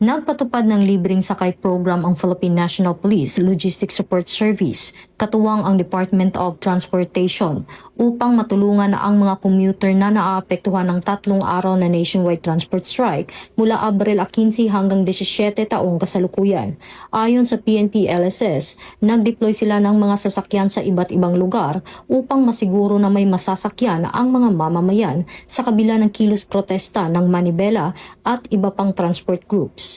Nagpatupad ng libreng sakay program ang Philippine National Police Logistics Support Service, katuwang ang Department of Transportation, upang matulungan ang mga commuter na naaapektuhan ng 3 araw na nationwide transport strike mula Abril 15 hanggang 17 taong kasalukuyan. Ayon sa PNP-LSS, nag-deploy sila ng mga sasakyan sa iba't ibang lugar upang masiguro na may masasakyan ang mga mamamayan sa kabila ng kilos protesta ng Manibela at iba pang transport groups.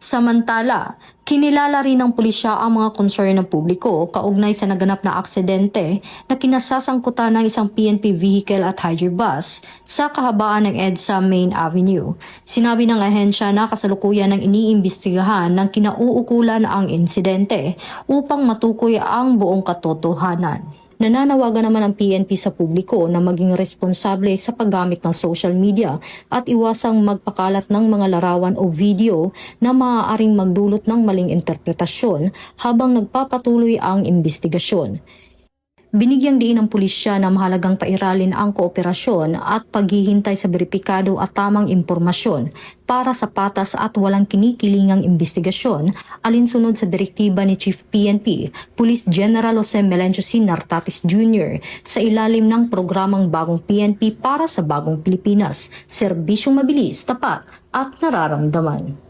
Samantala, kinilala rin ng pulisya ang mga concern ng publiko kaugnay sa naganap na aksidente na kinasasangkutan ng isang PNP vehicle at Hydro bus sa kahabaan ng EDSA Main Avenue. Sinabi ng ahensya na kasalukuyan ng iniimbestigahan ng kinauukulan ang insidente upang matukoy ang buong katotohanan. Nananawagan naman ang PNP sa publiko na maging responsable sa paggamit ng social media at iwasang magpakalat ng mga larawan o video na maaaring magdulot ng maling interpretasyon habang nagpapatuloy ang imbestigasyon. Binigyang diin ng pulisya na mahalagang pairalin ang kooperasyon at paghihintay sa beripikado at tamang impormasyon para sa patas at walang kinikilingang imbestigasyon alinsunod sa direktiba ni Chief PNP, Police General Jose Melencio C. Nartatis Jr. sa ilalim ng programang Bagong PNP para sa Bagong Pilipinas, serbisyong mabilis, tapat at nararamdaman.